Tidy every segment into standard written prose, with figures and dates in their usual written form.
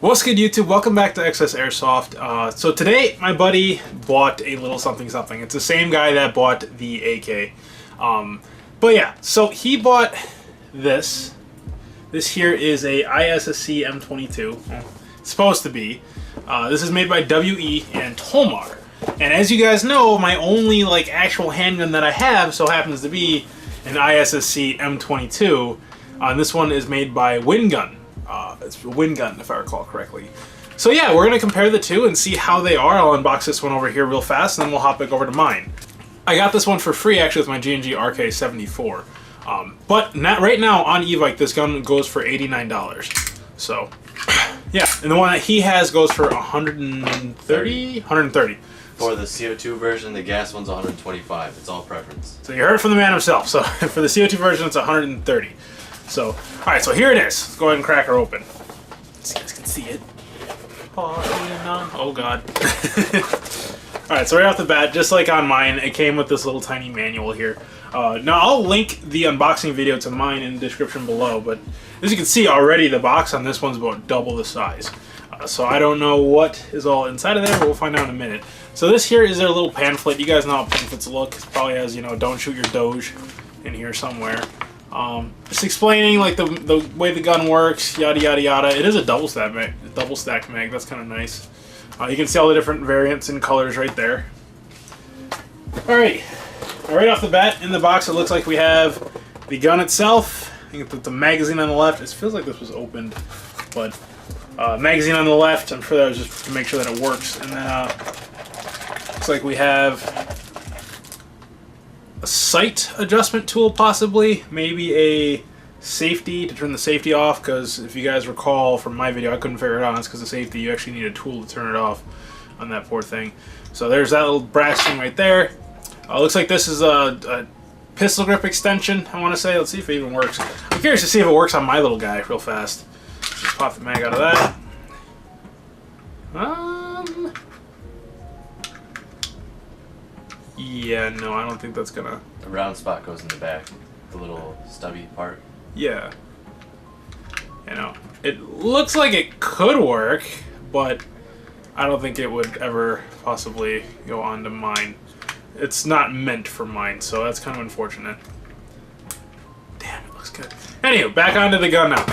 What's good, YouTube? Welcome back to XS Airsoft. So today my buddy bought a little something something. It's the same guy that bought the AK. But yeah, so he bought this. This here is a Issc M22. It's supposed to be. This is made by WE and Tolmar. And as you guys know, my only actual handgun that I have so happens to be an Issc M22. And this one is made by WinGun. It's WinGun, if I recall correctly. So yeah, we're going to compare the two and see how they are. I'll unbox this one over here real fast, and then we'll hop back over to mine. I got this one for free, actually, with my G&G RK74. But not right now on eBike, this gun goes for $89. So, yeah. And the one that he has goes for $130? $130. For the CO2 version, the gas one's $125. It's all preference. So you heard it from the man himself. So for the CO2 version, it's $130. So, alright, so here it is. Let's go ahead and crack her open. So you guys can see it. Oh god. Alright, so right off the bat, just like on mine, it came with this little tiny manual here. Now, I'll link the unboxing video to mine in the description below, but as you can see already, the box on this one's about double the size. So I don't know what is all inside of there, but we'll find out in a minute. So this here is their little pamphlet. You guys know how pamphlets look. It probably has, you know, don't shoot your Doge in here somewhere. Just explaining the way the gun works, yada yada yada. It is a double stack mag. That's kind of nice. You can see all the different variants and colors right there. Alright, right off the bat in the box, it looks like we have the gun itself. You can put the magazine on the left. It feels like this was opened, but magazine on the left. I'm sure that was just to make sure that it works. And then looks like we have a sight adjustment tool, possibly, maybe a safety to turn the safety off, because if you guys recall from my video, I couldn't figure it out. It's because of safety. You actually need a tool to turn it off on that poor thing. So there's that little brass thing right there. Looks like this is a pistol grip extension, I want to say. Let's see if it even works. I'm curious to see if it works on my little guy real fast. Just pop the mag out of that. Yeah, no, I don't think that's gonna... The round spot goes in the back, the little stubby part. Yeah. You know, it looks like it could work, but I don't think it would ever possibly go onto mine. It's not meant for mine, so that's kind of unfortunate. Damn, it looks good. Anyway, back onto the gun now.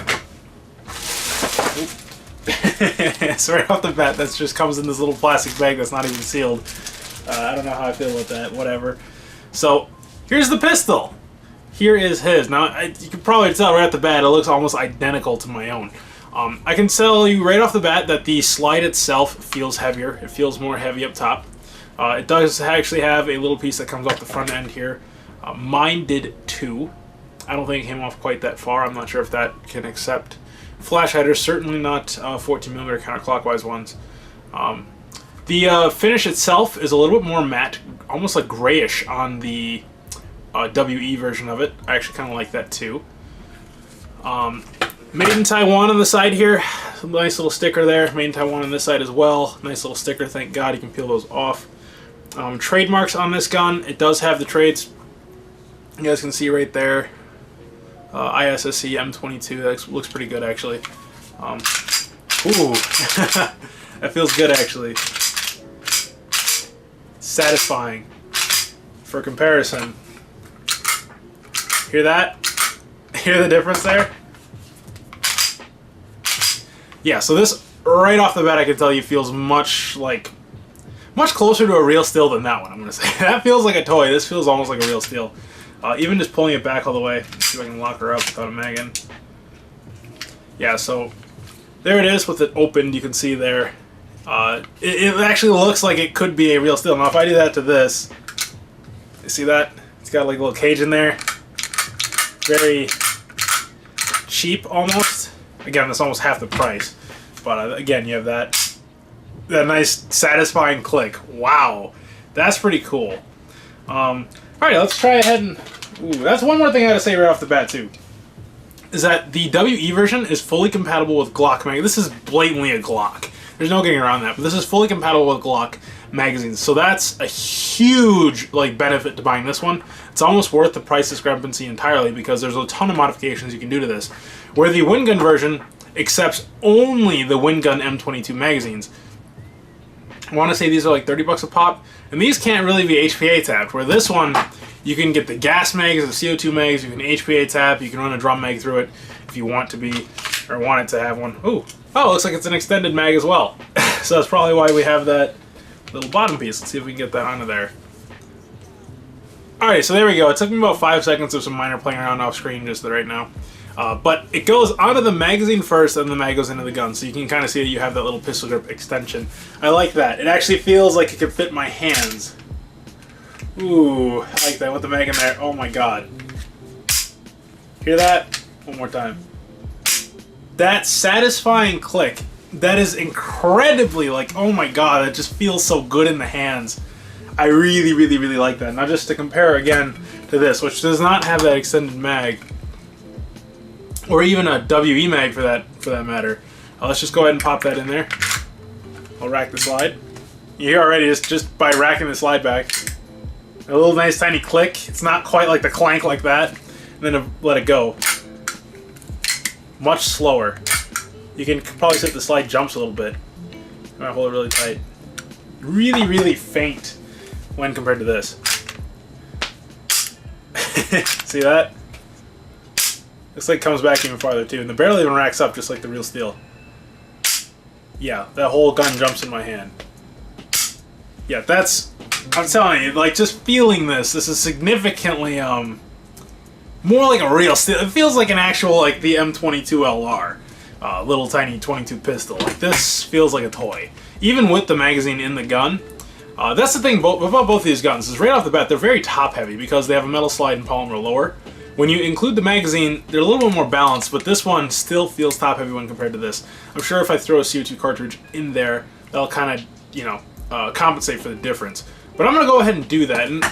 So right off the bat, that just comes in this little plastic bag that's not even sealed. I don't know how I feel about that, whatever. So, here's the pistol. Here is his. Now, you can probably tell right off the bat, it looks almost identical to my own. I can tell you right off the bat that the slide itself feels heavier. It feels more heavy up top. It does actually have a little piece that comes off the front end here. Mine did too. I don't think it came off quite that far. I'm not sure if that can accept flash headers. Certainly not 14mm counterclockwise ones. The finish itself is a little bit more matte, almost like grayish on the WE version of it. I actually kind of like that too. Made in Taiwan on the side here. Some nice little sticker there. Made in Taiwan on this side as well. Nice little sticker, thank God. You can peel those off. Trademarks on this gun. It does have the trades. You guys can see right there. Issc M22. That looks pretty good, actually. Ooh. That feels good, actually. Satisfying. For comparison. Hear that? Hear the difference there? Yeah, so this, right off the bat, I can tell you feels much closer to a real steel than that one, I'm going to say. That feels like a toy. This feels almost like a real steel. Even just pulling it back all the way. Let's see if I can lock her up without a mag in. Yeah, so there it is with it opened. You can see there. It actually looks like it could be a real steel. Now, if I do that to this, you see that? It's got like a little cage in there. Very cheap, almost. Again, that's almost half the price. But again, you have that nice, satisfying click. Wow, that's pretty cool. All right, let's try ahead and... Ooh, that's one more thing I gotta say right off the bat, too. Is that the WE version is fully compatible with Glock mag. This is blatantly a Glock. There's no getting around that, but this is fully compatible with Glock magazines. So that's a huge benefit to buying this one. It's almost worth the price discrepancy entirely because there's a ton of modifications you can do to this. Where the WinGun version accepts only the WinGun M22 magazines. I want to say these are like 30 bucks a pop, and these can't really be HPA tapped, where this one, you can get the gas mags, the CO2 mags, you can HPA tap, you can run a drum mag through it if you want to be, or want it to have one. Ooh. Oh, looks like it's an extended mag as well. So that's probably why we have that little bottom piece. Let's see if we can get that onto there. Alright, so there we go. It took me about 5 seconds of some minor playing around off screen just right now. But it goes onto the magazine first, and the mag goes into the gun. So you can kind of see that you have that little pistol grip extension. I like that. It actually feels like it could fit my hands. Ooh, I like that with the mag in there. Oh my god. Hear that? One more time. That satisfying click. That is incredibly, like, oh my god, it just feels so good in the hands. I really, really, really like that. Now just to compare again to this, which does not have that extended mag, or even a WE mag for that matter. Let's just go ahead and pop that in there. I'll rack the slide. You hear already just by racking the slide back. A little nice tiny click. It's not quite like the clank like that. And then let it go. Much slower. You can probably see the slide jumps a little bit. I'm gonna hold it really tight. Really, really faint when compared to this. See that? Looks like it comes back even farther too, and the barrel even racks up just like the real steel. Yeah, that whole gun jumps in my hand. Yeah, that's, I'm telling you, like, just feeling this is significantly more like a real steel. It feels like an actual, like, the M22 LR. Little tiny 22 pistol. Like, this feels like a toy. Even with the magazine in the gun. That's the thing about both of these guns, is right off the bat, they're very top heavy because they have a metal slide and polymer lower. When you include the magazine, they're a little bit more balanced, but this one still feels top heavy when compared to this. I'm sure if I throw a CO2 cartridge in there, that'll kind of, you know, compensate for the difference. But I'm going to go ahead and do that. And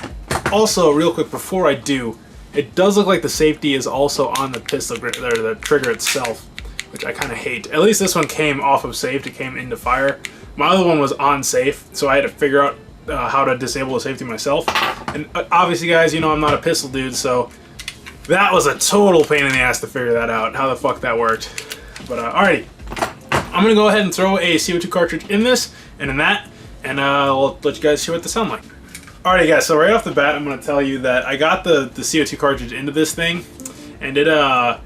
also, real quick, before I do, it does look like the safety is also on the pistol grip, or the trigger itself, which I kind of hate. At least this one came off of safe, it came into fire. My other one was on safe, so I had to figure out how to disable the safety myself. And obviously, guys, you know I'm not a pistol dude, so that was a total pain in the ass to figure that out, how the fuck that worked. But alrighty, I'm gonna go ahead and throw a CO2 cartridge in this and in that, and I'll let you guys see what they sound like. Alrighty guys, so right off the bat, I'm gonna tell you that I got the CO2 cartridge into this thing, and it I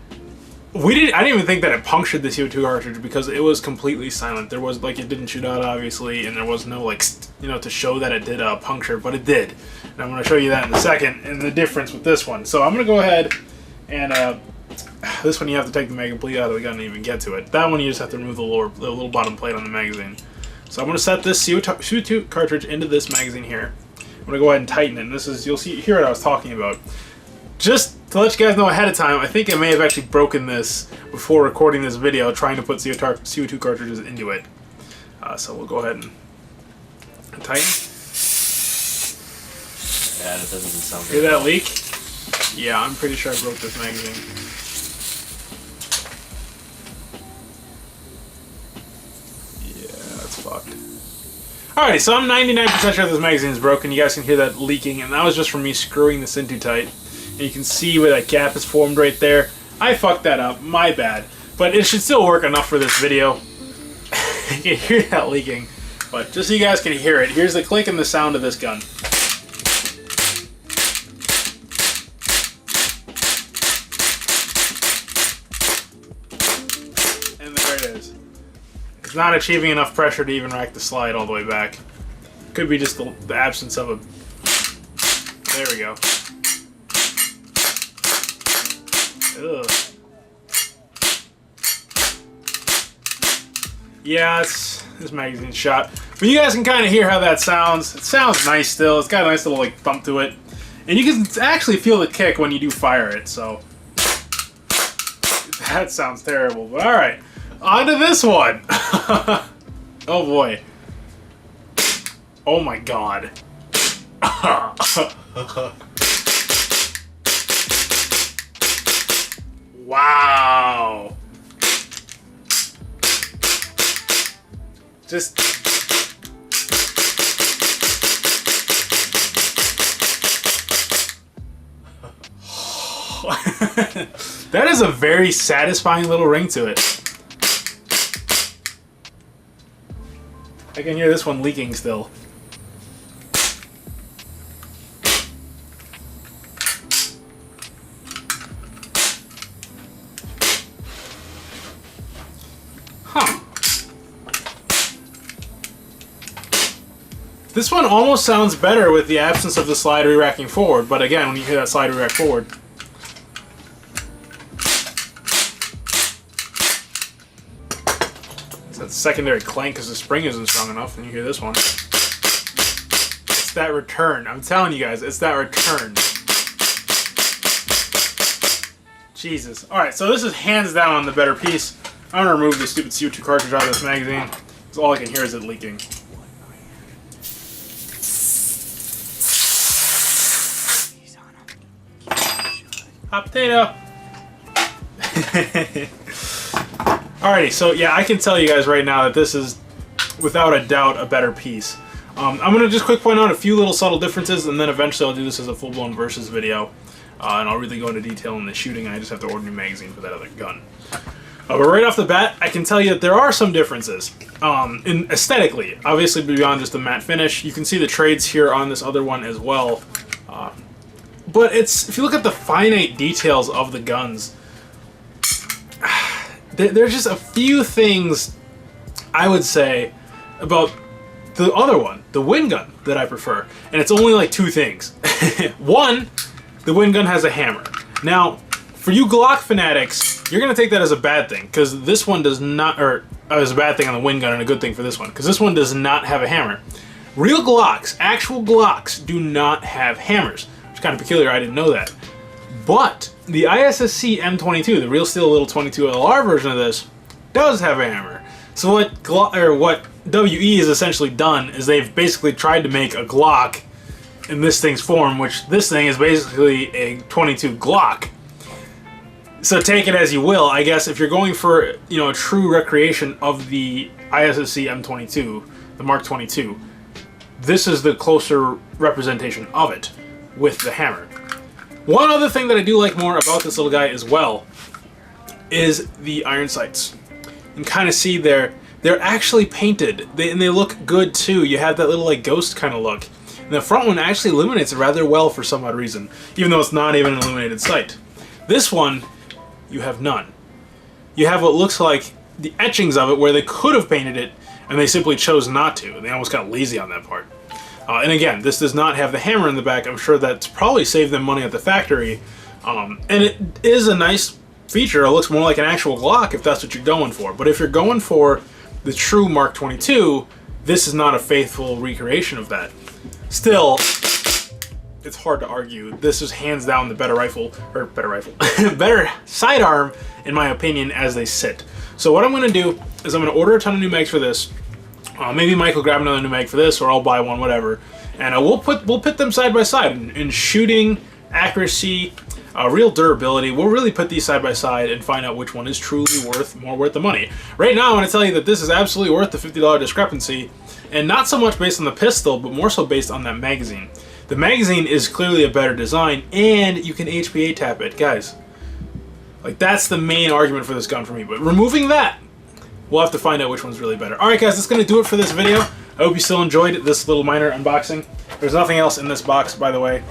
didn't even think that it punctured the CO2 cartridge because it was completely silent. There was, like, it didn't shoot out obviously, and there was no, like, you know, to show that it did puncture, but it did. And I'm going to show you that in a second, and the difference with this one. So I'm going to go ahead and, this one you have to take the mag completely out of the gun and even get to it. That one you just have to remove the little bottom plate on the magazine. So I'm going to set this CO2 cartridge into this magazine here. I'm going to go ahead and tighten it, and this is, you'll hear what I was talking about. Just to let you guys know ahead of time, I think I may have actually broken this before recording this video, trying to put CO2 cartridges into it. So we'll go ahead and tighten. Yeah, that doesn't sound good. Hear that leak? Yeah, I'm pretty sure I broke this magazine. Yeah, that's fucked. Alright, so I'm 99% sure this magazine is broken. You guys can hear that leaking, and that was just from me screwing this in too tight. And you can see where that gap is formed right there. I fucked that up, my bad. But it should still work enough for this video. You can hear that leaking. But just so you guys can hear it, here's the click and the sound of this gun. And there it is. It's not achieving enough pressure to even rack the slide all the way back. Could be just the absence of a... There we go. Ugh. Yeah, this magazine's shot. But you guys can kind of hear how that sounds. It sounds nice still. It's got a nice little, like, thump to it. And you can actually feel the kick when you do fire it, so... That sounds terrible, but alright. On to this one! Oh boy. Oh my god. Wow. Just that is a very satisfying little ring to it. I can hear this one leaking still. Huh. This one almost sounds better with the absence of the slide re-racking forward, but again, when you hear that slide re-rack forward, that secondary clank because the spring isn't strong enough, and you hear this one. It's that return. I'm telling you guys, it's that return. Jesus. Alright, so this is hands down the better piece. I'm going to remove the stupid CO2 cartridge out of this magazine, because all I can hear is it leaking. Hot potato! Alrighty, so yeah, I can tell you guys right now that this is, without a doubt, a better piece. I'm going to just quick point out a few little subtle differences, and then eventually I'll do this as a full-blown versus video. And I'll really go into detail in the shooting, and I just have to order a new magazine for that other gun. But right off the bat, I can tell you that there are some differences. In aesthetically, obviously beyond just the matte finish. You can see the trades here on this other one as well. But if you look at the finite details of the guns, there's just a few things I would say about the other one, the WinGun, that I prefer. And it's only like two things. One, the WinGun has a hammer. Now, for you Glock fanatics, you're going to take that as a bad thing, because this one does not, or as a bad thing on the WinGun and a good thing for this one, because this one does not have a hammer. Real Glocks, actual Glocks, do not have hammers. Which is kind of peculiar, I didn't know that. But the Issc M22, the real steel little 22 LR version of this, does have a hammer. So what WE has essentially done is they've basically tried to make a Glock in this thing's form, which this thing is basically a 22 Glock. So take it as you will. I guess if you're going for, you know, a true recreation of the Issc M22, the Mark 22, this is the closer representation of it with the hammer. One other thing that I do like more about this little guy as well is the iron sights. You can kind of see they're actually painted, and they look good too. You have that little like ghost kind of look. And the front one actually illuminates rather well for some odd reason, even though it's not even an illuminated sight. This one, you have none. You have what looks like the etchings of it where they could have painted it, and they simply chose not to. They almost got lazy on that part. And again, this does not have the hammer in the back. I'm sure that's probably saved them money at the factory. And it is a nice feature. It looks more like an actual Glock if that's what you're going for. But if you're going for the true Mark 22, this is not a faithful recreation of that. Still, it's hard to argue. This is hands down the better rifle, or better sidearm, in my opinion, as they sit. So what I'm going to do is I'm going to order a ton of new mags for this. Maybe Mike will grab another new mag for this, or I'll buy one, whatever. And we'll put them side by side in shooting, accuracy, real durability. We'll really put these side by side and find out which one is truly more worth the money. Right now, I want to tell you that this is absolutely worth the $50 discrepancy, and not so much based on the pistol, but more so based on that magazine. The magazine is clearly a better design, and you can HPA tap it, guys. Like, that's the main argument for this gun for me. But removing that, we'll have to find out which one's really better. Alright guys, that's going to do it for this video. I hope you still enjoyed this little minor unboxing. There's nothing else in this box, by the way.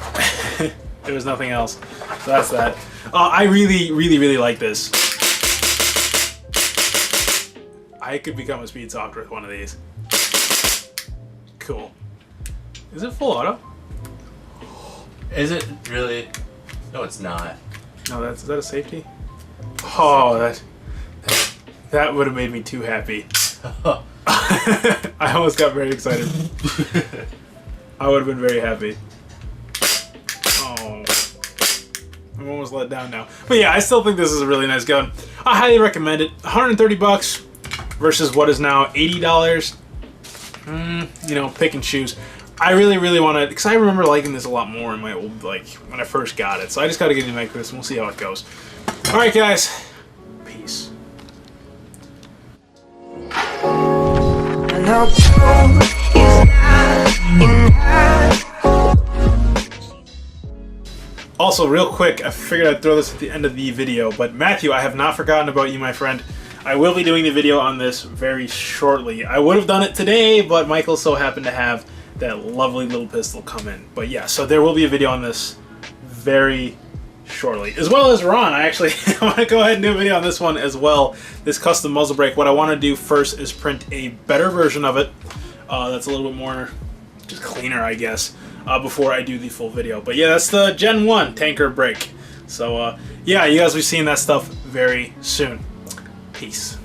There was nothing else. So that's that. I really like this. I could become a speed softer with one of these. Cool. Is it full auto? Is it really? No, it's not. No, is that a safety? Oh, that would have made me too happy. I almost got very excited. I would have been very happy. Oh, I'm almost let down now. But yeah, I still think this is a really nice gun. I highly recommend it. 130 bucks versus what is now $80. You know, pick and choose. I really want to, because I remember liking this a lot more in my old, like, when I first got it. So I just got to get a new mag for this, and we'll see how it goes. Alright guys, peace. Also, real quick, I figured I'd throw this at the end of the video, but Matthew, I have not forgotten about you, my friend. I will be doing the video on this very shortly. I would have done it today, but Michael so happened to have that lovely little pistol come in. But yeah, so there will be a video on this very shortly, as well as Ron. I actually want to go ahead and do a video on this one as well, this custom muzzle brake. What I want to do first is print a better version of it that's a little bit more just cleaner, I guess, before I do the full video. But yeah, that's the Gen 1 tanker brake. So yeah, you guys will be seeing that stuff very soon. Peace.